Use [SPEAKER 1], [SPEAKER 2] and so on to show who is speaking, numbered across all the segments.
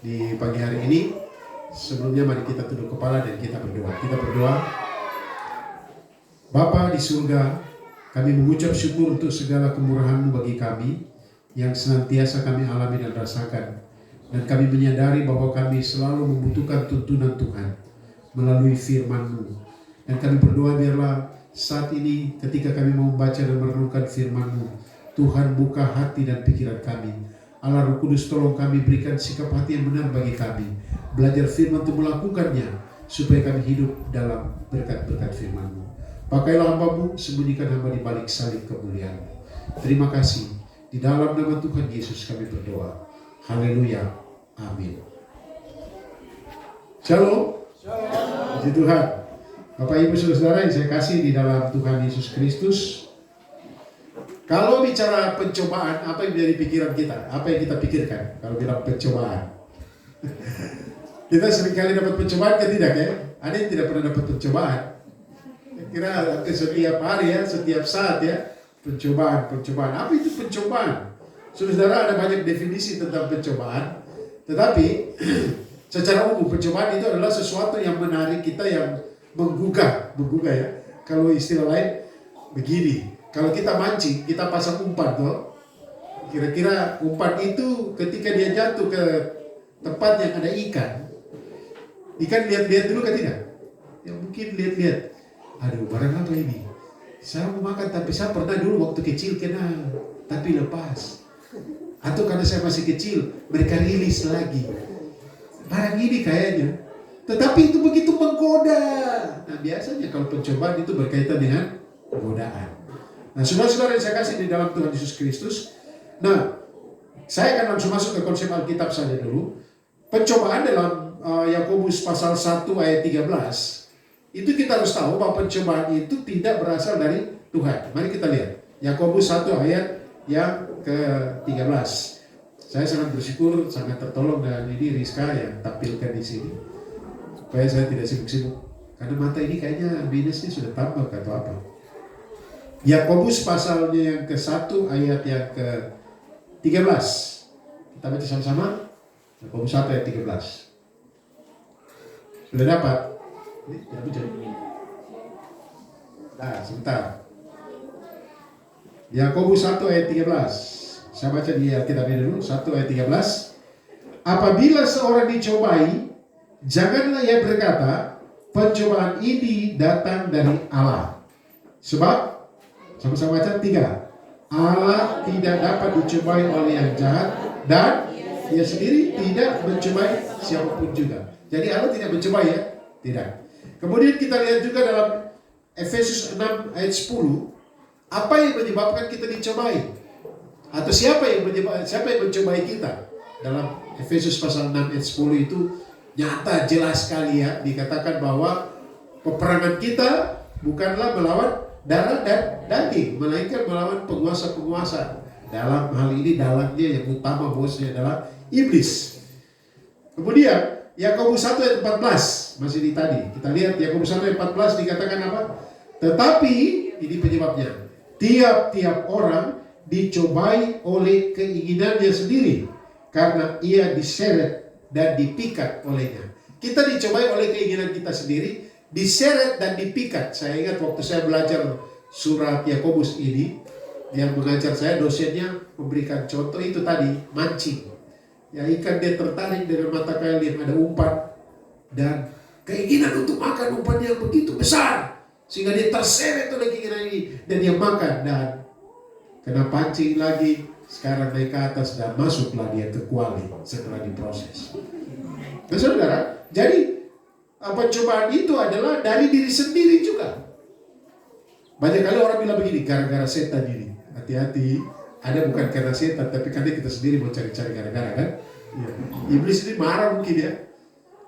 [SPEAKER 1] di pagi hari ini. Sebelumnya mari kita tunduk kepala dan kita berdoa. Kita berdoa. Bapa di surga, kami mengucap syukur untuk segala kemurahan-Mu bagi kami yang senantiasa kami alami dan rasakan. Dan kami menyadari bahwa kami selalu membutuhkan tuntunan Tuhan melalui firman-Mu. Dan kami berdoa biarlah saat ini ketika kami mau membaca dan merenungkan firman-Mu, Tuhan buka hati dan pikiran kami. Allah Roh Kudus, tolong kami berikan sikap hati yang benar bagi kami. Belajar firman untuk melakukannya supaya kami hidup dalam berkat-berkat firman-Mu. Pakailah hamba-Mu, sembunyikan hamba di balik salib kemuliaan. Terima kasih. Di dalam nama Tuhan Yesus kami berdoa. Haleluya. Amin. Shalom. Puji Tuhan. Bapak Ibu Saudara yang saya kasih di dalam Tuhan Yesus Kristus. Kalau bicara pencobaan, apa yang menjadi pikiran kita? Apa yang kita pikirkan kalau bilang pencobaan? Kita seringkali dapat pencobaan kan tidak ya? Ada yang tidak pernah dapat pencobaan. Kira setiap hari ya, setiap saat ya, pencobaan. Apa itu pencobaan? Saudara, ada banyak definisi tentang pencobaan. Tetapi secara umum pencobaan itu adalah sesuatu yang menarik kita, yang menggugah ya. Kalau istilah lain begini, kalau kita mancing, kita pasang umpan toh. Kira-kira umpan itu ketika dia jatuh ke tempat yang ada ikan lihat-lihat dulu kan tidak? Ya mungkin lihat-lihat. Aduh, barang apa ini? Saya mau makan tapi saya pernah dulu waktu kecil kena tapi lepas. Atau karena saya masih kecil mereka rilis lagi. Barang ini kayaknya. Tetapi itu begitu menggoda. Nah biasanya kalau pencobaan itu berkaitan dengan godaan. Nah saudara-saudara yang saya kasih di dalam Tuhan Yesus Kristus. Nah saya akan langsung masuk ke konsep Alkitab saja dulu. Pencobaan dalam Yakobus pasal 1 ayat 13. Itu kita harus tahu bahwa pencobaan itu tidak berasal dari Tuhan. Mari kita lihat. Yakobus 1 ayat yang ke-13. Saya sangat bersyukur, sangat tertolong dengan ini Rizka yang tampilkan di sini. Supaya saya tidak sibuk-sibuk. Karena mata ini kayaknya minusnya sudah tambah atau apa. Yakobus pasalnya yang ke-1 ayat yang ke-13. Kita baca sama-sama. Yakobus 1 ayat 13. Sudah dapat? Nah, sebentar. Yakobus 1 ayat 13. Saya baca di Alkitab dulu 1 ayat 13. Apabila seorang dicobai, janganlah ia berkata, pencobaan ini datang dari Allah. Sebab sama-sama baca 3. Allah tidak dapat dicobai oleh yang jahat dan dia sendiri tidak mencobai siapapun juga. Jadi Allah tidak mencobai ya? Tidak. Kemudian kita lihat juga dalam Efesus 6 ayat 10, apa yang menyebabkan kita dicobai? Atau siapa yang mencobai kita? Dalam Efesus pasal 6 ayat 10 itu nyata jelas sekali ya, dikatakan bahwa peperangan kita bukanlah melawan darah dan daging, melainkan melawan penguasa-penguasa. Dalam hal ini dalamnya yang utama bosnya adalah iblis. Kemudian Yakobus 1 ayat 14 masih di tadi. Kita lihat Yakobus 1 ayat 14 dikatakan apa? Tetapi ini penyebabnya. Tiap-tiap orang dicobai oleh keinginannya sendiri karena ia diseret dan dipikat olehnya. Kita dicobai oleh keinginan kita sendiri, diseret dan dipikat. Saya ingat waktu saya belajar surat Yakobus ini, yang mengajar saya dosennya memberikan contoh itu tadi, mancing. Ya ikan dia tertarik dengan mata kail yang ada umpan dan keinginan untuk makan umpan yang begitu besar sehingga dia terseret oleh keinginan ini dan dia makan dan kena pancing lagi, sekarang naik ke atas dan masuklah dia ke kuali setelah diproses. Nah saudara, jadi pencobaan itu adalah dari diri sendiri juga. Banyak kali orang bilang begini, gara-gara setan ini. Hati-hati, ada bukan karena setan, tapi karena kita sendiri mau cari-cari gara-gara kan. Ya. Iblis ini marah mungkin ya.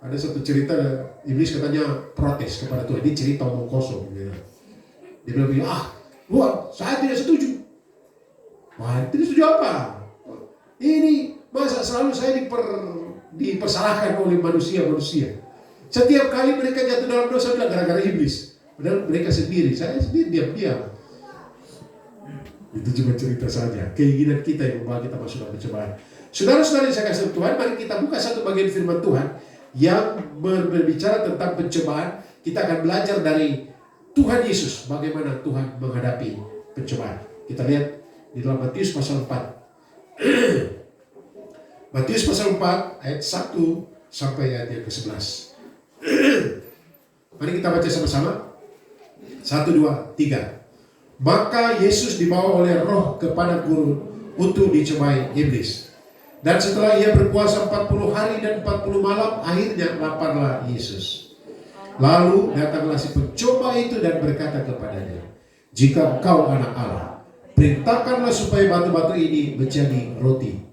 [SPEAKER 1] Ada satu cerita, iblis katanya protes kepada Tuhan. Ini cerita omong kosong. Gitu. Dia bilang begini, Tuhan, saya tidak setuju. Wah, tidak setuju apa? Ini masa selalu saya dipersalahkan oleh manusia-manusia. Setiap kali mereka jatuh dalam dosa bilang gara-gara iblis. Padahal mereka sendiri, saya sendiri diam-diam. Itu cuma cerita saja. Keinginan kita yang membawa kita masuk dalam pencobaan. Saudara-saudara yang saya kasih Tuhan, mari kita buka satu bagian firman Tuhan yang berbicara tentang pencobaan. Kita akan belajar dari Tuhan Yesus, bagaimana Tuhan menghadapi pencobaan. Kita lihat di dalam Matius pasal 4. Matius pasal 4 ayat 1 sampai ayat yang ke-11. Mari kita baca sama-sama. 1, 2, 3. Maka Yesus dibawa oleh Roh ke padang gurun untuk dicobai iblis. Dan setelah ia berpuasa 40 hari dan 40 malam, akhirnya laparlah Yesus. Lalu datanglah si pencoba itu dan berkata kepadanya, jika engkau anak Allah, perintahkanlah supaya batu-batu ini menjadi roti.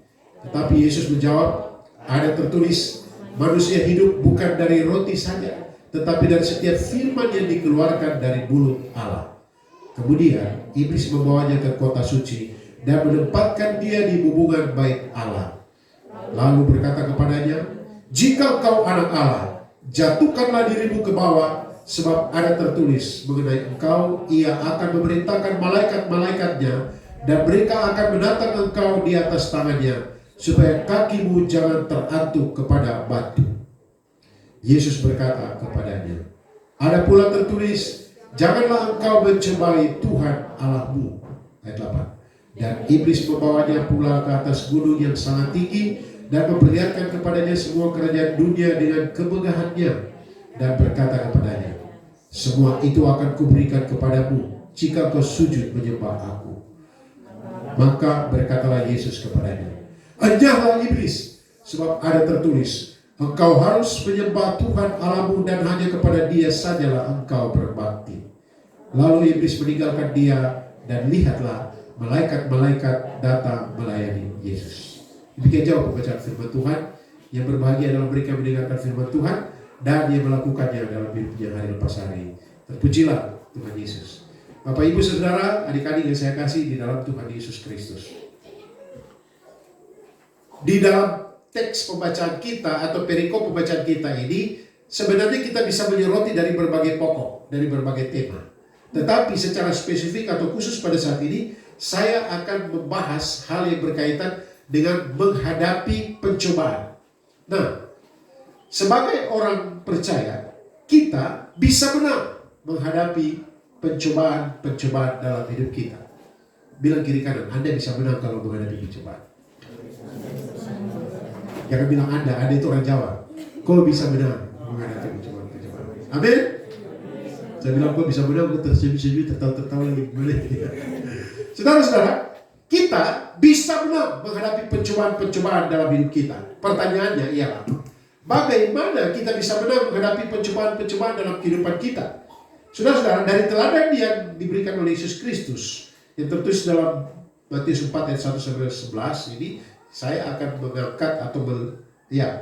[SPEAKER 1] Tetapi Yesus menjawab, ada tertulis, manusia hidup bukan dari roti saja, tetapi dari setiap firman yang dikeluarkan dari mulut Allah. Kemudian iblis membawanya ke kota suci dan menempatkan dia di hubungan bait Allah. Lalu berkata kepadanya, jika engkau anak Allah, jatuhkanlah dirimu ke bawah, sebab ada tertulis mengenai engkau, ia akan memerintahkan malaikat-malaikatnya, dan mereka akan menatang engkau di atas tangannya, supaya kakimu jangan terantuk kepada batu. Yesus berkata kepadanya, ada pula tertulis, janganlah engkau mencobai Tuhan Allahmu. Ayat 8. Dan iblis membawanya pula ke atas gunung yang sangat tinggi dan memperlihatkan kepadanya semua kerajaan dunia dengan kemegahannya, dan berkata kepadanya, semua itu akan kuberikan kepadamu jika kau sujud menyembah aku. Maka berkatalah Yesus kepadanya, enyahlah iblis, sebab ada tertulis, engkau harus menyembah Tuhan Allahmu dan hanya kepada Dia sajalah engkau berbakti. Lalu iblis meninggalkan dia, dan lihatlah malaikat-malaikat datang melayani Yesus. Demikian jauh pembacaan firman Tuhan. Yang berbahagia adalah mereka yang mendengarkan firman Tuhan dan yang melakukannya dalam hidupnya hari lepas hari. Terpujilah Tuhan Yesus. Bapak, Ibu, Saudara, adik-adik yang saya kasih di dalam Tuhan Yesus Kristus. Di dalam teks pembacaan kita atau perikop pembacaan kita ini, sebenarnya kita bisa menyoroti dari berbagai pokok, dari berbagai tema. Tetapi secara spesifik atau khusus pada saat ini, saya akan membahas hal yang berkaitan dengan menghadapi pencobaan. Nah, sebagai orang percaya, kita bisa menang menghadapi pencobaan-pencobaan dalam hidup kita. Bilang kiri kanan, Anda bisa menang kalau menghadapi pencobaan. Jangan bilang Anda itu orang Jawa. Kau bisa menang menghadapi pencobaan-pencobaan. Amin. Saya bilang kau bisa menang, kau tersenyum-senyum, tertawa-tertawa lagi. Saudara-saudara, kita bisa menang menghadapi pencobaan-pencobaan dalam hidup kita. Pertanyaannya ialah, bagaimana kita bisa menang menghadapi pencobaan-pencobaan dalam kehidupan kita? Saudara-saudara, dari teladan yang diberikan oleh Yesus Kristus yang tertulis dalam Matius 4 ayat 1 sampai 11 ini, saya akan mengangkat atau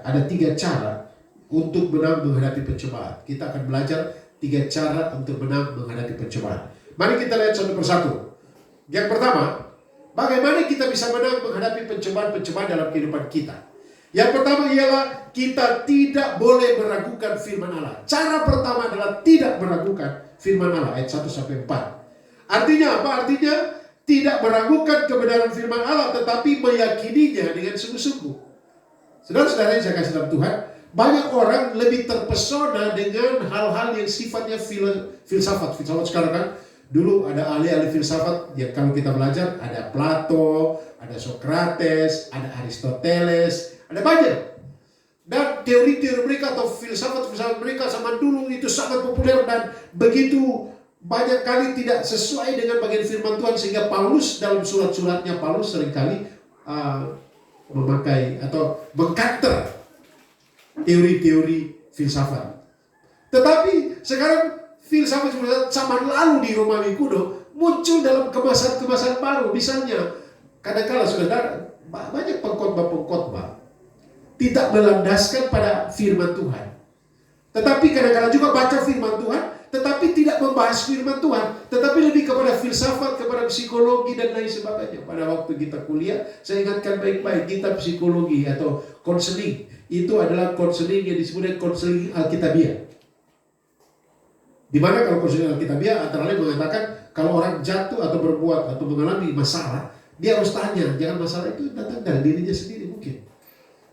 [SPEAKER 1] ada 3 cara untuk menang menghadapi pencobaan. Kita akan belajar 3 cara untuk menang menghadapi pencobaan. Mari kita lihat satu persatu. Yang pertama, bagaimana kita bisa menang menghadapi pencobaan-pencobaan dalam kehidupan kita? Yang pertama ialah kita tidak boleh meragukan firman Allah. Cara pertama adalah tidak meragukan firman Allah, ayat 1 sampai 4. Artinya apa? Artinya tidak meragukan kebenaran firman Allah, tetapi meyakininya dengan sungguh-sungguh. Saudara-saudara yang saya kasih dalam Tuhan, banyak orang lebih terpesona dengan hal-hal yang sifatnya filsafat. Filsafat sekarang kan, dulu ada ahli-ahli filsafat yang kalau kita belajar, ada Plato, ada Socrates, ada Aristoteles, ada banyak. Dan teori-teori mereka atau filsafat-filsafat mereka zaman dulu itu sangat populer dan begitu banyak kali tidak sesuai dengan bagian firman Tuhan, sehingga Paulus dalam surat-suratnya, Paulus seringkali memakai atau mengcounter teori-teori filsafat. Tetapi sekarang filsafat zaman lalu di Romawi kuno muncul dalam kemasan-kemasan baru. Misalnya, kadang-kala saudara, banyak pengkhotbah tidak melandaskan pada firman Tuhan. Tetapi kadang-kala juga baca firman Tuhan, tetapi tidak membahas firman Tuhan, tetapi lebih kepada filsafat, kepada psikologi dan lain sebagainya. Pada waktu kita kuliah, saya ingatkan baik-baik, kita psikologi atau konseling, itu adalah konseling yang disebut konseling Alkitabiah. Di mana kalau konseling Alkitabiah antara lain mengatakan kalau orang jatuh atau berbuat atau mengalami masalah, Dia harus tanya, jangan masalah itu datang dari dirinya sendiri mungkin.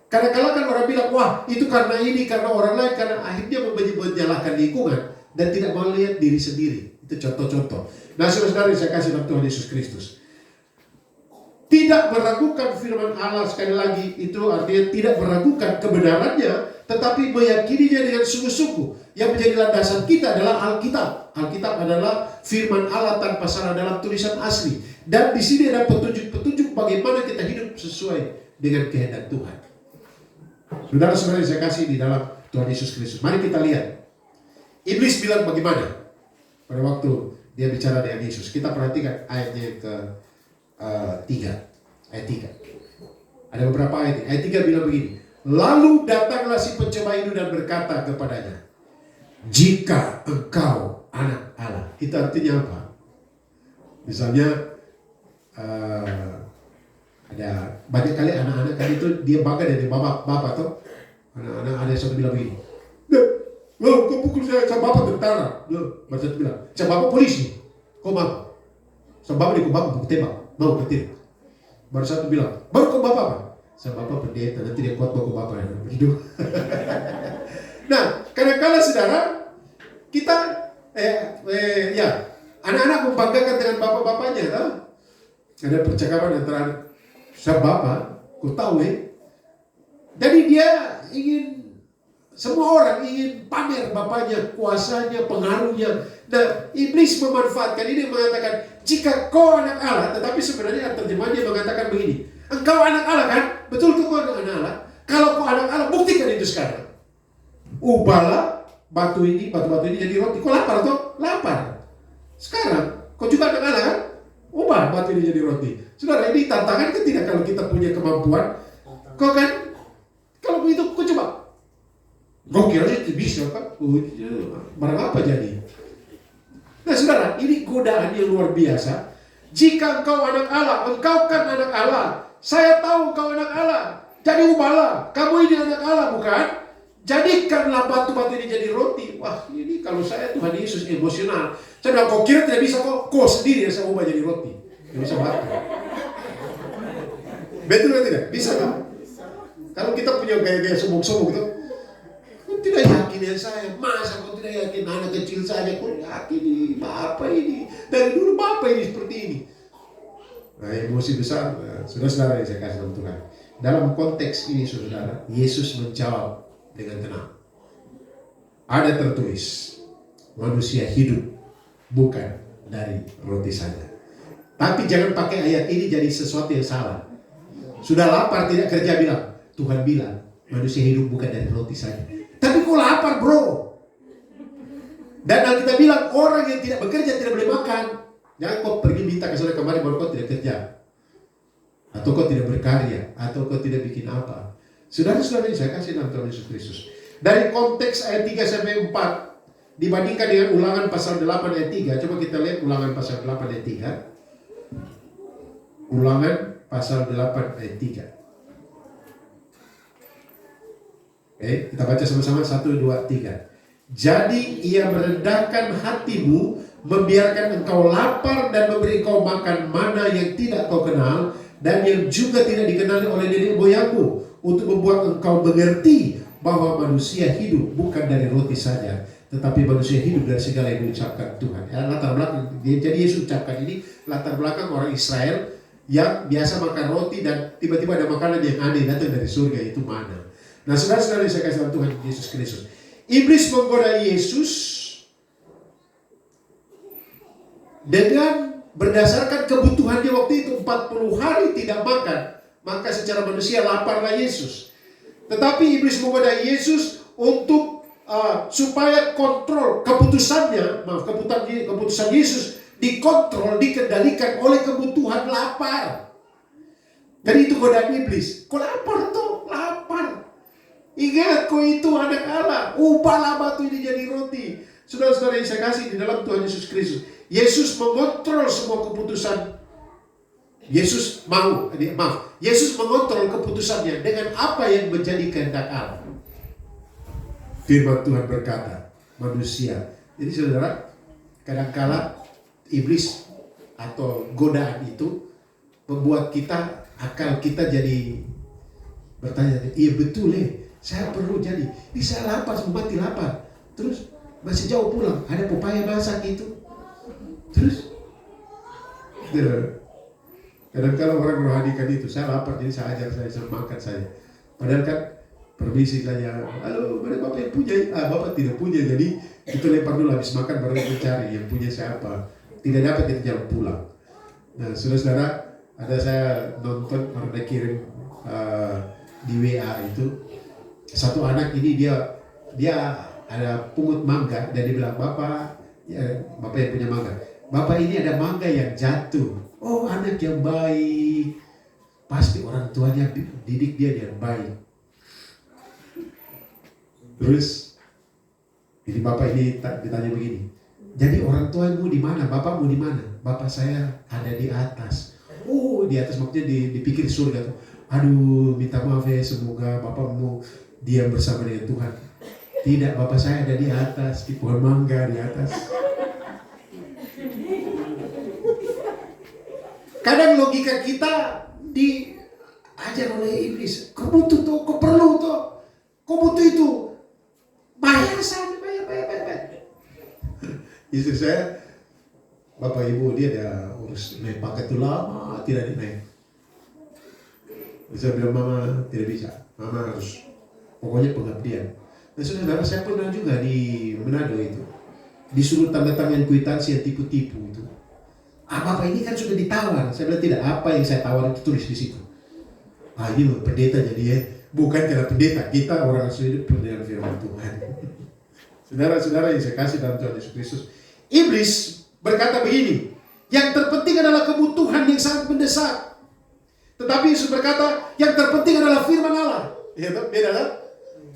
[SPEAKER 1] Kadang-kadang kan orang bilang, wah itu karena ini, karena orang lain, karena akhirnya menyalahkan lingkungan dan tidak mau lihat diri sendiri. Itu contoh-contoh. Nah saudara-saudara saya kasih dalam Tuhan Yesus Kristus. Tidak meragukan firman Allah, sekali lagi itu artinya tidak meragukan kebenarannya, tetapi meyakininya dengan sungguh-sungguh. Yang menjadi landasan kita adalah Alkitab. Alkitab adalah firman Allah tanpa salah dalam tulisan asli. Dan di sini ada petunjuk-petunjuk bagaimana kita hidup sesuai dengan kehendak Tuhan. Saudara-saudara yang saya kasih di dalam Tuhan Yesus Kristus. Mari kita lihat. Iblis bilang bagaimana pada waktu dia bicara dengan Yesus. Kita perhatikan ayatnya ke 3. Ayat 3. Ada beberapa ayat. Ayat 3 bilang begini. Lalu datanglah si pencoba itu dan berkata kepadanya, jika engkau anak Allah. Itu artinya apa? Misalnya ada banyak kali anak-anak kan itu dia bangga dari bapak tuh. Anak-anak ada yang satu bilang begini, kau pukul saya bapak tentara. Baru satu bilang, saya bapak polisi. Kau bapak? Saya bapak di bapak bukti tembak. Mau ke tidak? Baru satu bilang, baru kau bapak apa? Saya bapak pendeta, nanti dia kuat bapak bapak. Nah, kadang-kadang saudara kita anak-anak membanggakan dengan bapak-bapaknya, tahu? Ada percakapan antara saya bapak, kau tahu Jadi dia ingin, semua orang ingin pamer bapaknya, kuasanya, pengaruhnya. Nah, iblis memanfaatkan ini mengatakan, jika kau anak Allah, tetapi sebenarnya terjemahannya mengatakan begini, engkau anak Allah kan? Betul tuh kau anak Allah? Kalau kau anak Allah, buktikan itu sekarang. Ubahlah batu ini jadi roti. Kau lapar atau? Lapar. Sekarang, kau juga anak Allah kan? Ubah batu ini jadi roti. Saudara, ini tantangan kan tidak kalau kita punya kemampuan. Kau kan? Kalau begitu, kau coba. Kau kira itu bisa kan? Barang apa jadi? Nah saudara, ini godaan yang luar biasa. Jika engkau anak Allah, engkau kan anak Allah. Saya tahu engkau anak Allah. Jadi ubahlah. Kamu ini anak Allah bukan? Jadikanlah batu-batu ini jadi roti. Wah ini kalau saya Tuhan Yesus emosional. Saya bilang, kau kira tidak bisa kau sendiri yang saya ubah jadi roti. Tidak bisa batu. Betul atau tidak? Bisa kan? Kalau kita punya gaya-gaya sombong-sombong gitu, kau tidak yakin ya saya. Masa kau tidak yakin anak kecil saja? Kau yakin ini Bapak ini. Dari dulu Bapak ini seperti ini. Nah emosi besar, saudara-saudara yang saya kasih dalam Tuhan. Dalam konteks ini saudara, Yesus menjawab dengan tenang. Ada tertulis, manusia hidup bukan dari roti saja. Tapi jangan pakai ayat ini jadi sesuatu yang salah. Sudah lapar tidak kerja bilang, Tuhan bilang manusia hidup bukan dari roti saja. Tapi kok lapar bro? Dan kita bilang orang yang tidak bekerja tidak boleh makan. Jangan kau pergi minta ke saudara kemarin baru kau tidak kerja. Atau kau tidak berkarya. Atau kau tidak bikin apa. Saudara-saudara yang saya kasih dalam Tuhan Yesus Kristus. Dari konteks ayat 3 sampai 4. Dibandingkan dengan ulangan pasal 8 ayat 3. Coba kita lihat ulangan pasal 8 ayat 3. Ulangan pasal 8 ayat 3. Kita baca sama-sama 1, 2, 3. Jadi ia merendahkan hatimu, membiarkan engkau lapar dan memberi engkau makan mana yang tidak kau kenal dan yang juga tidak dikenali oleh nenek moyangmu, untuk membuat engkau mengerti bahwa manusia hidup bukan dari roti saja, tetapi manusia hidup dari segala yang diucapkan Tuhan. Latar belakang, jadi Yesus ucapkan ini latar belakang orang Israel yang biasa makan roti dan tiba-tiba ada makanan yang aneh datang dari surga, itu mana. Nah saudara-saudara yang saya kasih dalam Tuhan Yesus Kristus, iblis menggoda Yesus dengan berdasarkan kebutuhannya waktu itu 40 hari tidak makan, maka secara manusia laparlah Yesus. Tetapi iblis menggoda Yesus untuk supaya kontrol keputusannya, keputusan Yesus dikontrol, dikendalikan oleh kebutuhan lapar. Jadi itu godaan iblis. Kau lapar tuh, lapar. Ingat kau itu anak Allah, ubahlah batu ini jadi roti. Saudara-saudara yang saya kasih di dalam Tuhan Yesus Kristus, Yesus mengontrol semua keputusan. Yesus mengontrol keputusannya dengan apa yang menjadi kehendak Allah. Firman Tuhan berkata, manusia. Jadi saudara, kadangkala iblis atau godaan itu membuat kita, akal kita jadi bertanya, iya betul saya perlu jadi, ini saya lapar, mati lapar, terus masih jauh pulang, ada pepaya masak itu, terus kadang-kadang orang rohani kan itu, saya lapar jadi saya ajar saya makan saya, padahal kan permisi saja, halo mana bapak yang punya, bapak tidak punya, jadi kita lempar dulu, habis makan baru kita cari yang punya siapa, tidak dapat kita jalan pulang. Nah saudara-saudara, ada saya nonton orang kirim di WA itu, satu anak ini dia ada pungut mangga dan dia bilang, bapak yang punya mangga, bapak ini ada mangga yang jatuh. Oh anak yang baik, pasti orang tuanya didik dia yang baik. Terus ini bapak ini ditanya begini, jadi orang tuamu di mana, bapakmu di mana? Bapak saya ada di atas. Oh di atas maksudnya dipikir surga tuh. Aduh minta maaf semoga bapakmu diam bersama dengan Tuhan. Tidak, bapak saya ada di atas, di pohon mangga di atas. Kadang logika kita diajar oleh iblis. Kau butuh tuh, kau perlu tuh, kau butuh itu. Bayar saja, bayar. Istri saya, bapak ibu dia ada urus naik paket itu lama, tidak dinaik. Saya bilang, mama tidak bisa, mama harus pokoknya pengabdian. Dan saudara, saya pernah juga di Manado itu, disuruh tanda tangan kwitansi yang tipu-tipu itu. Bapak ini kan sudah ditawar. Saya bilang tidak, apa yang saya tawar itu tulis di situ. Ini pendeta jadi bukan karena pendeta, kita orang asli hidup dengan firman Tuhan. Saudara-saudara yang saya kasih dalam Tuhan Yesus Kristus, iblis berkata begini, yang terpenting adalah kebutuhan yang sangat mendesak. Tetapi Yesus berkata, yang terpenting adalah firman Allah. Ya, beda kan?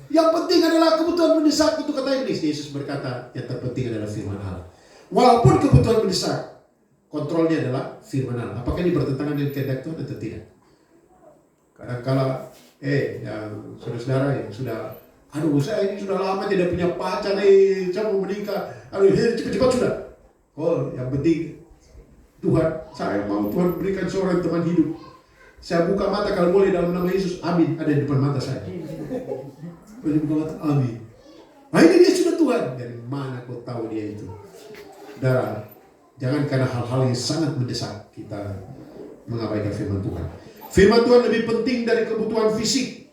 [SPEAKER 1] Yang penting adalah kebutuhan mendesak, itu kata iblis. Yesus berkata, yang terpenting adalah firman Allah. Walaupun kebutuhan mendesak, kontrolnya adalah firman Allah. Apakah ini bertentangan dengan kehendak Tuhan atau tidak? Kadang-kala, yang saudara-saudara yang sudah, saya ini sudah lama tidak punya pacar, saya mau menikah, cepat-cepat sudah. Oh, yang penting Tuhan, saya mau Tuhan berikan seorang teman hidup. Saya buka mata kalau boleh dalam nama Yesus, amin, ada di depan mata saya. Saya buka mata, amin. Ini dia sudah Tuhan. Dari mana kau tahu dia itu? Saudara, jangan karena hal-hal yang sangat mendesak kita mengabaikan firman Tuhan. Firman Tuhan lebih penting dari kebutuhan fisik.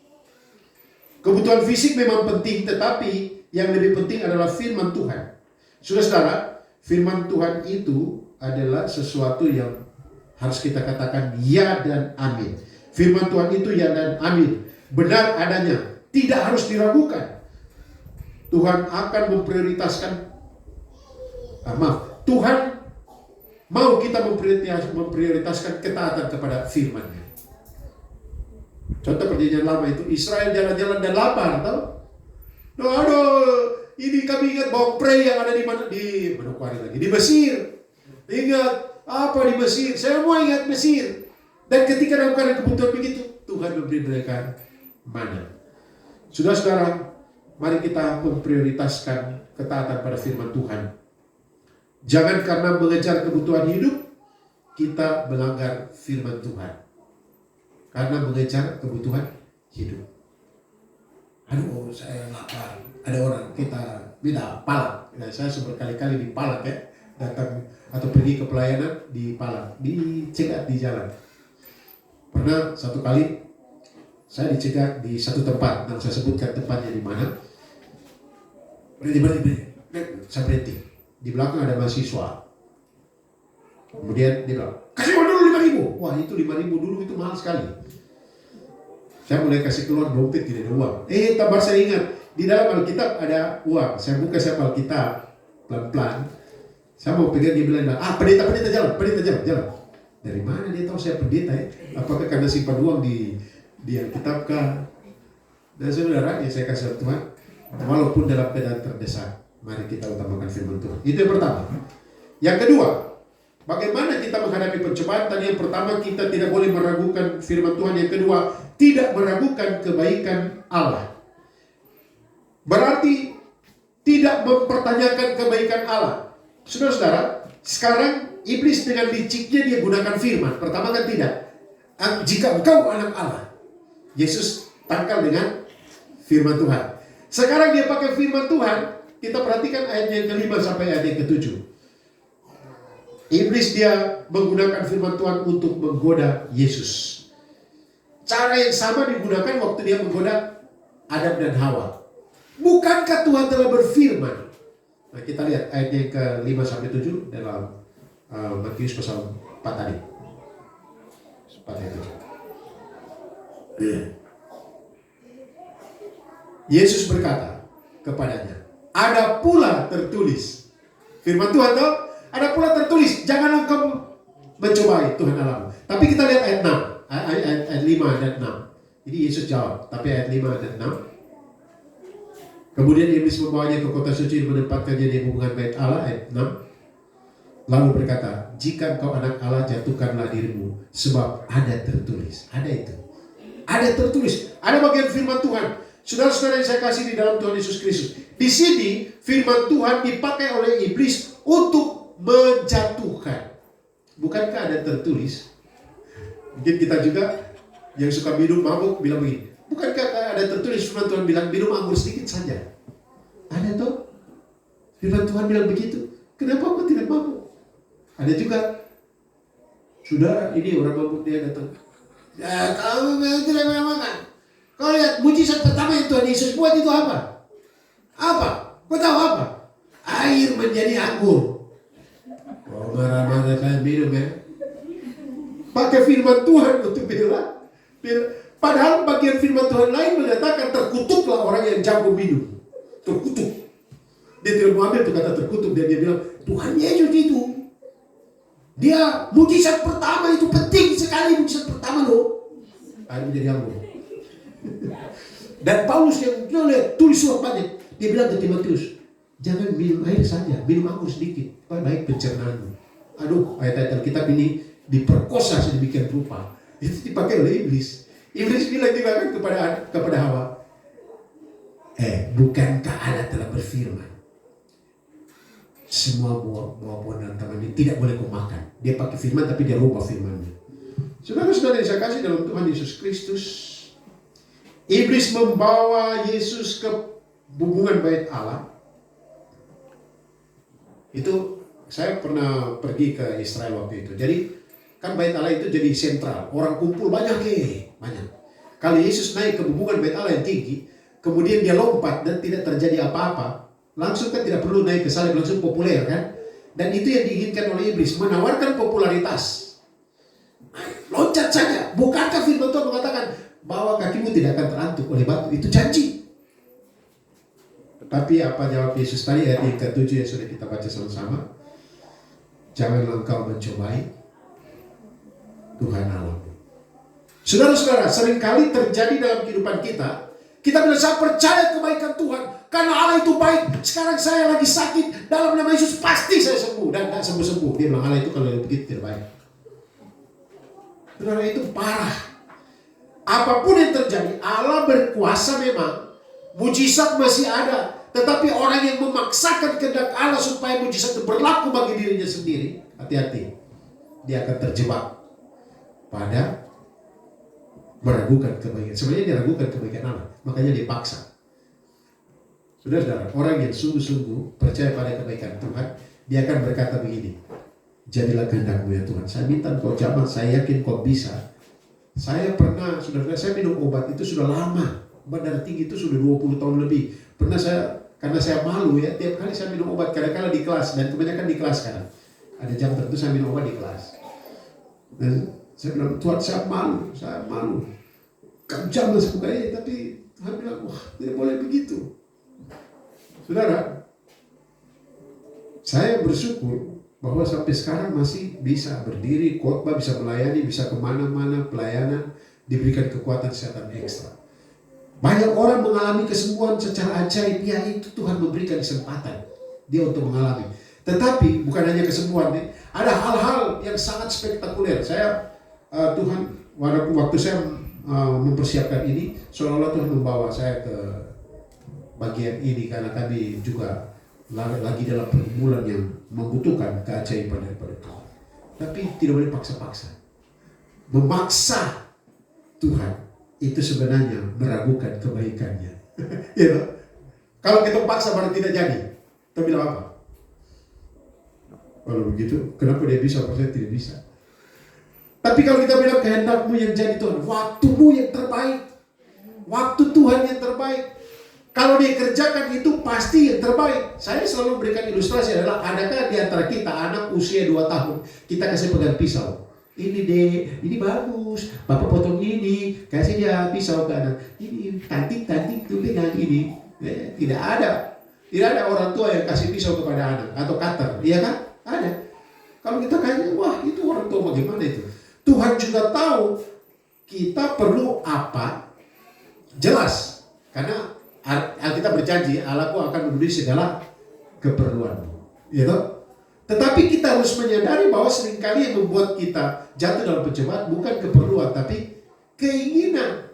[SPEAKER 1] Kebutuhan fisik memang penting, tetapi yang lebih penting adalah firman Tuhan. Saudara-saudara, firman Tuhan itu adalah sesuatu yang harus kita katakan ya dan amin. Firman Tuhan itu ya dan amin. Benar adanya, tidak harus diragukan. Tuhan akan memprioritaskan, Tuhan mau kita memprioritaskan ketaatan kepada firman-Nya. Contoh perjanjian lama itu, Israel jalan-jalan dan lapar, tahu? Ini kami ingat bawang prei yang ada di Manokwari lagi, di Mesir. Ingat apa di Mesir? Saya mau ingat Mesir. Dan ketika dalam keadaan kebutuhan begitu, Tuhan memberi mereka mana. Saudara-saudara, mari kita memprioritaskan ketaatan pada firman Tuhan. Jangan karena mengejar kebutuhan hidup, kita melanggar firman Tuhan. Karena mengejar kebutuhan hidup. Saya lapar. Ada orang kita minta palak. Saya berkali-kali di palak datang atau pergi ke pelayanan di palak, dicegat di jalan. Pernah satu kali saya dicegat di satu tempat, dan saya sebutkan tempatnya di mana. Berhenti. Saya berhenti. Di belakang ada mahasiswa. Kemudian dia bilang, kasih uang dulu 5.000. Wah, itu 5.000 dulu itu mahal sekali. Saya mulai kasih keluar dompet, tidak ada uang. Tabar saya ingat, di dalam Alkitab ada uang. Saya buka Alkitab pelan-pelan. Saya mau pegang, dia bilang, pendeta jalan. Dari mana dia tahu saya pendeta? Apakah karena simpan uang di Alkitab kah? Dan saudara, yang saya kasih Tuhan, walaupun dalam keadaan terdesak, mari kita utamakan firman Tuhan. Itu yang pertama. Yang kedua, bagaimana kita menghadapi pencobaan? Tadi yang pertama, kita tidak boleh meragukan firman Tuhan. Yang kedua, tidak meragukan kebaikan Allah. Berarti tidak mempertanyakan kebaikan Allah. Saudara-saudara, sekarang iblis dengan liciknya dia gunakan firman. Pertama kan tidak. Jika engkau anak Allah. Yesus tangkal dengan firman Tuhan. Sekarang dia pakai firman Tuhan. Kita perhatikan ayat yang ke-5 sampai ayat yang ke-7. Iblis dia menggunakan firman Tuhan untuk menggoda Yesus. Cara yang sama digunakan waktu dia menggoda Adam dan Hawa. Bukankah Tuhan telah berfirman? Nah, kita lihat ayat yang ke-5 sampai 7 dalam Matius pasal 4 tadi. 4 ayat 7. Yesus berkata kepadanya, ada pula tertulis. Firman Tuhan tahu, ada pula tertulis, janganlah kamu mencobai Tuhan Allahmu. Tapi kita lihat ayat 6, ayat 5 dan 6. Jadi Yesus jawab, tapi ayat 5 dan 6. Kemudian iblis membawanya ke kota suci dan menempatkannya di hubungan bait Allah, ayat 6. Lalu berkata, jika engkau anak Allah, jatuhkanlah dirimu, sebab ada tertulis. Ada itu. Ada tertulis. Ada bagian firman Tuhan. Saudara-saudara yang saya kasih di dalam Tuhan Yesus Kristus. Di sini firman Tuhan dipakai oleh iblis untuk menjatuhkan. Bukankah ada tertulis? Mungkin kita juga yang suka minum mabuk bilang begini. Bukankah ada tertulis firman Tuhan bilang minum anggur sedikit saja? Ada toh? Firman Tuhan bilang begitu. Kenapa kau tidak mabuk? Ada juga. Saudara, ini orang mabuk dia datang. Ya, kamu tidak makan. Kau lihat mujizat pertama yang Tuhan Yesus buat itu apa? Apa? Kau tahu apa? Air menjadi anggur. Oh, marah-marah saya minum ya. Pakai firman Tuhan untuk bilang. Padahal bagian firman Tuhan lain menyatakan terkutuklah orang yang jago minum. Terkutuk. Dia tidak mau ambil itu kata terkutuk. Dan dia bilang, Tuhan Yesus itu. Dia mujizat pertama itu penting sekali. Mujizat pertama loh. Air menjadi anggur. Dan Paulus yang lihat tulis surat banyak, dia bilang ke Timotius, jangan minum air saja, minum anggur sedikit, baik pencernaanmu. Aduh, ayat-ayat Alkitab ini diperkosa sedemikian rupa. Itu dipakai oleh iblis. Iblis bilang juga kan kepada Hawa, bukankah Allah telah berfirman, semua buah-buahan dan taman ini tidak boleh kau makan. Dia pakai firman tapi dia rubah firmannya. Saudara-saudara yang saya kasih dalam Tuhan Yesus Kristus, iblis membawa Yesus ke hubungan bait Allah. Itu saya pernah pergi ke Israel waktu itu. Jadi kan bait Allah itu jadi sentral. Orang kumpul banyak. Kalau Yesus naik ke hubungan bait Allah yang tinggi, kemudian dia lompat dan tidak terjadi apa-apa, langsung kan tidak perlu naik ke salib, langsung populer kan. Dan itu yang diinginkan oleh iblis, menawarkan popularitas. Loncat saja. Bukankah firman Tuhan mengatakan bahwa kakimu tidak akan terantuk oleh batu? Itu janji. Tetapi apa jawab Yesus tadi ayat yang ke-7 yang sudah kita baca sama-sama? Janganlah engkau mencobai Tuhan Allah. Saudara-saudara, seringkali terjadi dalam kehidupan kita. Kita bilang, saya percaya kebaikan Tuhan karena Allah itu baik. Sekarang saya lagi sakit, dalam nama Yesus pasti saya sembuh. Dan tidak sembuh-sembuh. Dia bilang, Allah itu kalau begitu tidak baik. Saudara, itu parah. Apapun yang terjadi, Allah berkuasa memang. Mujizat masih ada. Tetapi orang yang memaksakan kehendak Allah supaya mujizat itu berlaku bagi dirinya sendiri, hati-hati. Dia akan terjebak pada meragukan kebaikan. Sebenarnya dia ragukan kebaikan Allah. Makanya dia paksa. Saudara-saudara, orang yang sungguh-sungguh percaya pada kebaikan Tuhan, dia akan berkata begini, jadilah kehendak-Mu ya Tuhan. Saya minta Kau jamah, saya yakin Kau bisa. Saya pernah, saudara-saudara, saya minum obat itu sudah lama. Obat darah tinggi itu sudah 20 tahun lebih. Pernah saya, karena saya malu ya, tiap kali saya minum obat, kadang-kadang di kelas, dan kebanyakan di kelas sekarang. Ada jam tertentu saya minum obat di kelas. Dan saya bilang, Tuhan saya malu. Kamu jamah sebagainya, tapi Tuhan bilang, wah tidak boleh begitu. Saudara, saya bersyukur bahwa sampai sekarang masih bisa berdiri, khotbah, bisa melayani, bisa kemana-mana, pelayanan, diberikan kekuatan kesehatan ekstra. Banyak orang mengalami kesembuhan secara ajaib, ya itu Tuhan memberikan kesempatan dia untuk mengalami. Tetapi bukan hanya kesembuhan, ada hal-hal yang sangat spektakuler. Saya Tuhan, waktu saya mempersiapkan ini, seolah-olah Tuhan membawa saya ke bagian ini karena kami juga lagi dalam pergumulan yang membutuhkan keajaiban daripada Tuhan. Tapi tidak boleh paksa-paksa. memaksa Tuhan itu sebenarnya meragukan kebaikannya. Ya, kalau kita paksa baru tidak jadi, kita bilang apa? Kalau begitu, kenapa dia bisa, kalau saya tidak bisa? Tapi kalau kita bilang kehendakmu yang jadi Tuhan, waktumu yang terbaik, waktu Tuhan yang terbaik. Kalau dia kerjakan itu pasti yang terbaik. Saya selalu berikan ilustrasi adalah, adakah di antara kita anak usia 2 tahun, kita kasih pegang pisau. Ini deh, ini bagus, bapak potong ini, kasih dia pisau ke anak. Ini tanting tuh pegang ini. Tidak ada orang tua yang kasih pisau kepada anak atau cutter, iya kan? Ada. Kalau kita kayak, wah itu orang tua bagaimana itu? Tuhan juga tahu kita perlu apa, jelas. Karena Alkitab berjanji, Allahku akan memenuhi segala keperluanmu. Gitu? Tetapi kita harus menyadari bahwa seringkali yang membuat kita jatuh dalam pencobaan bukan keperluan, tapi keinginan.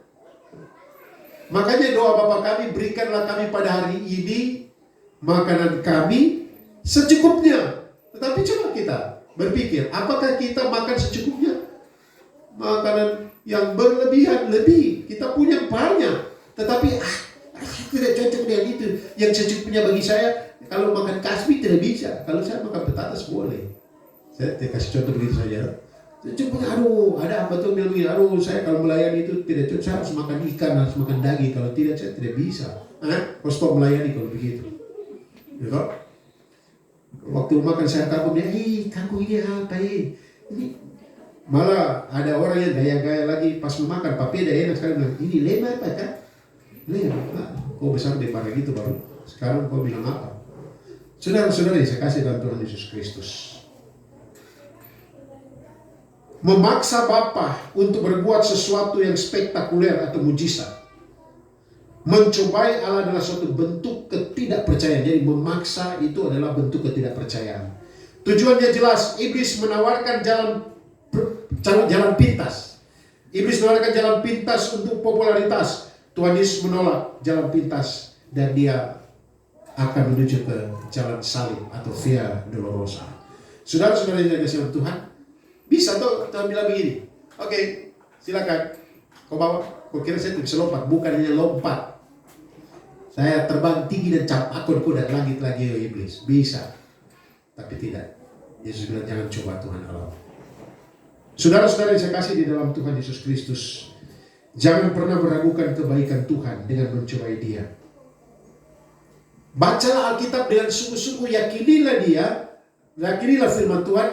[SPEAKER 1] Makanya doa Bapa kami, berikanlah kami pada hari ini makanan kami secukupnya. Tetapi coba kita berpikir, apakah kita makan secukupnya? Makanan yang berlebihan, lebih. Kita punya banyak. Tetapi tidak cocok dengan itu. Yang secukupnya bagi saya, kalau makan kasbi tidak bisa. Kalau saya makan petatas boleh. Saya kasih contoh begitu saja. Secukupnya, ada apa tuh bilang begini, saya kalau melayani itu tidak cocok, saya harus makan ikan, harus makan daging. Kalau tidak, saya tidak bisa. Stop melayani kalau begitu. Ya, waktu makan saya kagum dia, kagum ini apa ini? Malah ada orang yang gaya-gaya lagi pas mau makan, papi ada enak sekali bilang, ini lema apa kan? Lema, kok besar daripada gitu baru. Sekarang kau bilang apa? Saudara-saudara, saya kasih dalam Tuhan Yesus Kristus. Memaksa Bapa untuk berbuat sesuatu yang spektakuler atau mujizat. Mencobai Allah adalah suatu bentuk ketidakpercayaan. Jadi memaksa itu adalah bentuk ketidakpercayaan. Tujuannya jelas, iblis menawarkan jalan pintas. Iblis menawarkan jalan pintas untuk popularitas. Tuhan Yesus menolak jalan pintas dan dia akan menuju ke jalan salib atau via dolorosa. Saudara-saudara yang dikasihi Tuhan, bisa tuh Tuhan bilang begini, oke, silakan kau bawa. Kau kira saya bisa lompat? Bukan hanya lompat, saya terbang tinggi dan cap akun kau dari langit lagi, iblis. Bisa, tapi tidak. Yesus bilang jangan coba Tuhan Allah. Saudara-saudara yang saya kasih di dalam Tuhan Yesus Kristus, jangan pernah meragukan kebaikan Tuhan dengan mencobai Dia. Bacalah Alkitab dengan sungguh-sungguh, yakinilah firman Tuhan,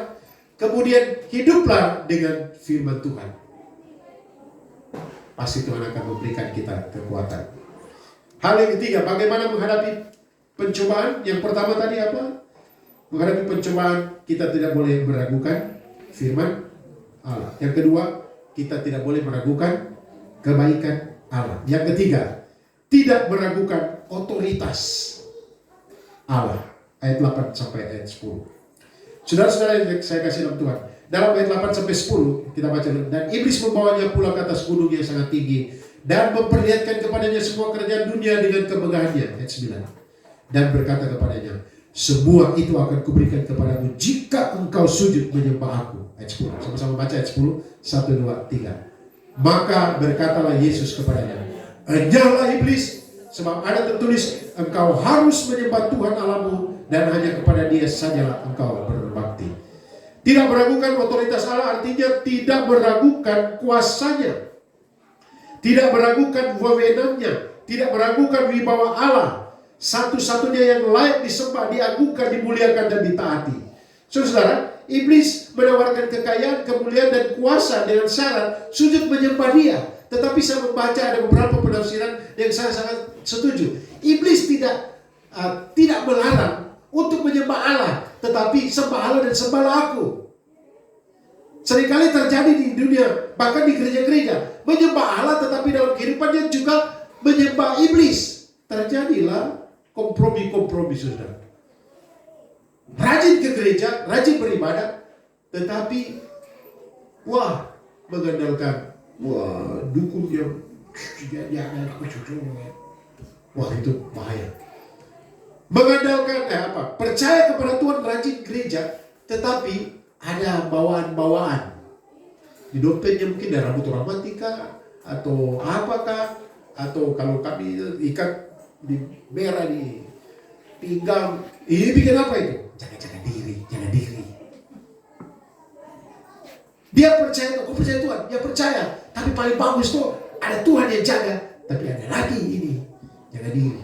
[SPEAKER 1] kemudian hiduplah dengan firman Tuhan. Pasti Tuhan akan memberikan kita kekuatan. Hal yang ketiga, bagaimana menghadapi pencobaan? Yang pertama tadi apa? Menghadapi pencobaan, kita tidak boleh meragukan firman Allah. Yang kedua, kita tidak boleh meragukan kebaikan Allah. Yang ketiga, tidak meragukan otoritas Allah. Ayat 8 sampai ayat 10. Saudara-saudara yang saya kasih dalam Tuhan, dalam ayat 8 sampai 10 kita baca dulu. Dan iblis membawanya pulang ke atas gunung yang sangat tinggi dan memperlihatkan kepadanya semua kerajaan dunia dengan kemegahannya. Ayat 9. Dan berkata kepadanya, semua itu akan kuberikan kepadamu jika engkau sujud menyembah aku. Ayat 10. Sama-sama baca ayat 10. 1, 2, 3. Maka berkatalah Yesus kepadanya, enyahlah iblis, sebab ada tertulis, engkau harus menyembah Tuhan Allahmu dan hanya kepada Dia sajalah engkau berbakti. Tidak meragukan otoritas Allah artinya tidak meragukan kuasanya, tidak meragukan wewenangnya, tidak meragukan wibawa Allah. Satu-satunya yang layak disembah, diagungkan, dimuliakan dan ditaati. Saudara, iblis menawarkan kekayaan, kemuliaan dan kuasa dengan syarat sujud menyembah Dia. Tetapi saya membaca ada beberapa penafsiran yang saya sangat setuju. Iblis tidak melarang untuk menyembah Allah, tetapi sembah Allah dan sembahlah aku. Seringkali terjadi di dunia, bahkan di gereja-gereja, menyembah Allah tetapi dalam kehidupannya juga menyembah iblis. Terjadilah kompromi-kompromi, saudara. Rajin ke gereja, rajin beribadah, tetapi mengandalkan dukun yang itu bahaya. Mengandalkan percaya kepada Tuhan, rajin gereja, tetapi ada bawaan-bawaan. Di dompetnya mungkin ada rambut orang mati kah? Atau apakah? Atau kalau kami ikat di merah di pinggang, ini bikin apa itu? Jaga diri, jaga diri. Dia percaya, aku percaya Tuhan, dia percaya. Tapi paling bagus tuh ada Tuhan yang jaga. Tapi ada lagi ini, jaga diri.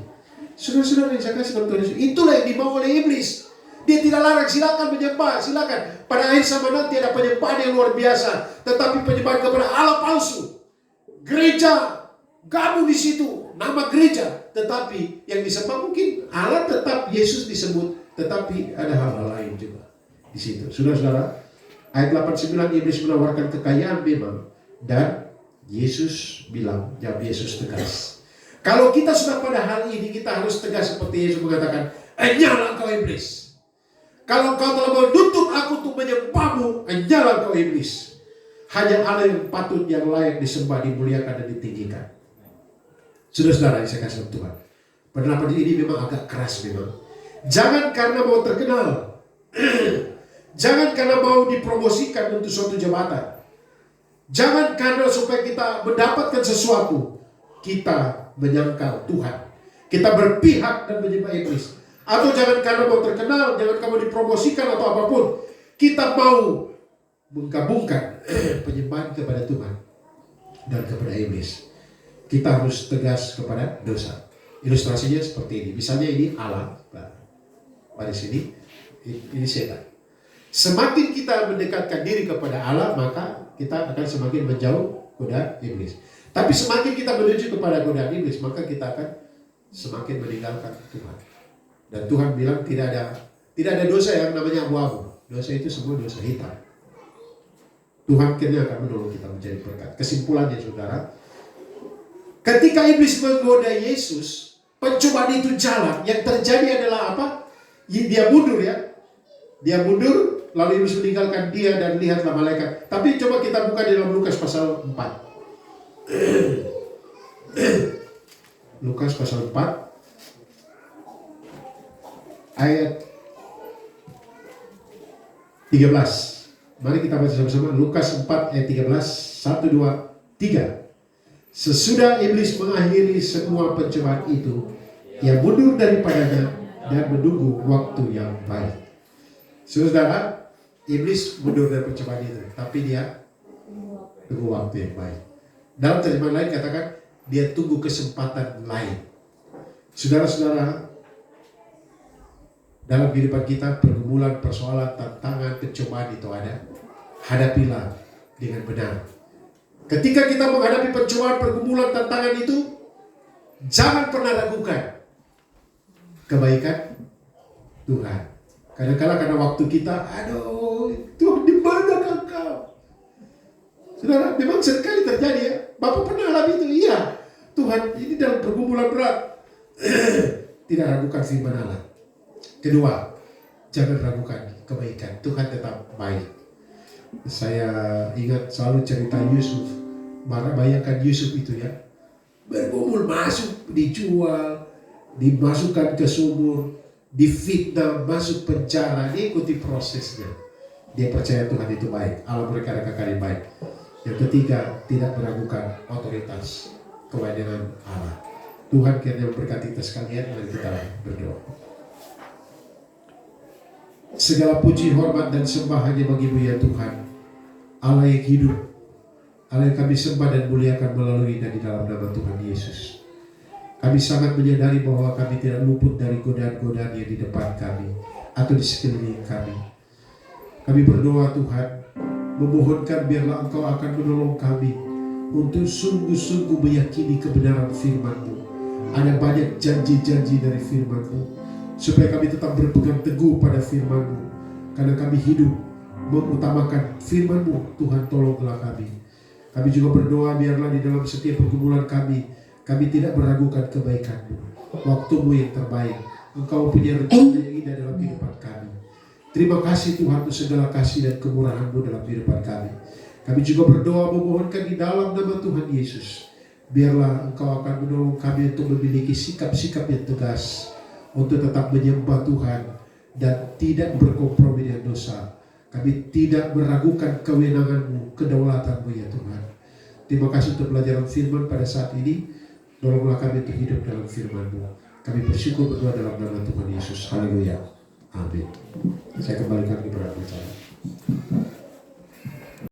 [SPEAKER 1] Saudara-saudara yang saya kasih kepada Tuhan Yesus, itulah yang dimau oleh iblis. Dia tidak larang, silakan menyembah, silakan. Pada akhir zaman nanti ada penyembahan yang luar biasa, tetapi penyembahan kepada Allah palsu. Gereja gabung di situ, nama gereja, tetapi yang disembah mungkin Allah, tetap Yesus disebut, tetapi ada hal-hal lain juga di situ. Saudara-saudara, ayat 89, iblis menawarkan kekayaan memang, dan Yesus bilang, jawab Yesus tegas. Kalau kita sudah pada hal ini, kita harus tegas seperti Yesus mengatakan, "Enyahlah engkau iblis. Kalau kau telah menuntut aku untuk menyembahmu, enyahlah engkau iblis. Hanya Allah yang patut, yang layak disembah, dimuliakan dan ditinggikan." Saudara-saudara yang saya kasih Tuhan, penerapan ini memang agak keras memang. Jangan karena mau terkenal, jangan karena mau dipromosikan untuk suatu jabatan, jangan karena supaya kita mendapatkan sesuatu, kita menyangkal Tuhan, kita berpihak dan menyembah iblis. Atau jangan karena mau terkenal, jangan kamu dipromosikan atau apapun, kita mau menggabungkan penyembahan kepada Tuhan dan kepada iblis. Kita harus tegas kepada dosa. Ilustrasinya seperti ini. Misalnya ini Allah, pada sini ini setan. Semakin kita mendekatkan diri kepada Allah, maka kita akan semakin menjauh godaan iblis. Tapi semakin kita menuju kepada godaan iblis, maka kita akan semakin meninggalkan Tuhan. Dan Tuhan bilang tidak ada dosa yang namanya abu-abu. Dosa itu semua dosa hitam. Tuhan akhirnya akan menolong kita menjadi berkat. Kesimpulannya saudara, ketika iblis menggoda Yesus, pencobaan itu jalan. Yang terjadi adalah apa? Dia mundur ya. Dia mundur, lalu iblis meninggalkan dia dan lihatlah malaikat. Tapi coba kita buka di dalam Lukas pasal 4. Lukas pasal 4 ayat 13. Mari kita baca sama-sama Lukas 4 ayat 13. 1, 2, 3. Sesudah iblis mengakhiri semua pencobaan itu, ia mundur daripadanya dan menunggu waktu yang baik. Saudara, iblis mundur dari pencobaan itu, tapi dia tunggu waktu yang baik. Dalam terjemahan lain katakan, dia tunggu kesempatan lain. Saudara-saudara, dalam kehidupan kita, pergumulan, persoalan, tantangan, pencobaan itu ada. Hadapilah dengan benar. Ketika kita menghadapi pencobaan, pergumulan, tantangan itu, jangan pernah ragukan kebaikan Tuhan. Kadang-kadang karena waktu kita, aduh, Tuhan di mana engkau? Saudara, memang seringkali terjadi ya. Bapak pernah alami itu? Iya. Tuhan, ini dalam pergumulan berat. Tidak ragukan firman Allah. Kedua, jangan ragukan kebaikan. Tuhan tetap baik. Saya ingat selalu cerita Yusuf. Bayangkan Yusuf itu ya. Bergumul, masuk, dijual, dimasukkan ke sumur, difitnah, masuk penjara. Dia ikuti prosesnya. Dia percaya Tuhan itu baik. Allah berkata-kata yang baik. Yang ketiga, tidak meragukan otoritas kewenangan Allah. Tuhan kiranya memberkati kita sekalian. Mari kita berdoa. Segala puji, hormat, dan sembah hanya bagi-Mu ya Tuhan, Allah yang hidup, Allah yang kami sembah dan muliakan melalui dan di dalam nama Tuhan Yesus. Kami sangat menyadari bahwa kami tidak luput dari godaan-godaan yang di depan kami atau di sekeliling kami. Kami berdoa Tuhan, memohonkan biarlah Engkau akan menolong kami untuk sungguh-sungguh meyakini kebenaran firman-Mu. Ada banyak janji-janji dari firman-Mu, supaya kami tetap berpegang teguh pada firman-Mu. Karena kami hidup mengutamakan firman-Mu, Tuhan tolonglah kami. Kami juga berdoa biarlah di dalam setiap pergumulan kami tidak meragukan kebaikan-Mu, waktu-Mu yang terbaik. Engkau punya rencana yang indah dalam kehidupan kami. Terima kasih Tuhan untuk segala kasih dan kemurahan-Mu dalam kehidupan kami. Kami juga berdoa memohonkan di dalam nama Tuhan Yesus, biarlah Engkau akan menolong kami untuk memiliki sikap-sikap yang tegas, untuk tetap menyembah Tuhan dan tidak berkompromi dengan dosa. Kami tidak meragukan kewenangan-Mu, kedaulatan-Mu ya Tuhan. Terima kasih untuk pelajaran firman pada saat ini. Tolonglah kami untuk hidup dalam firman-Mu. Kami bersyukur berdoa dalam nama Tuhan Yesus. Haleluya. Amin. Saya kembalikan kepada bicara.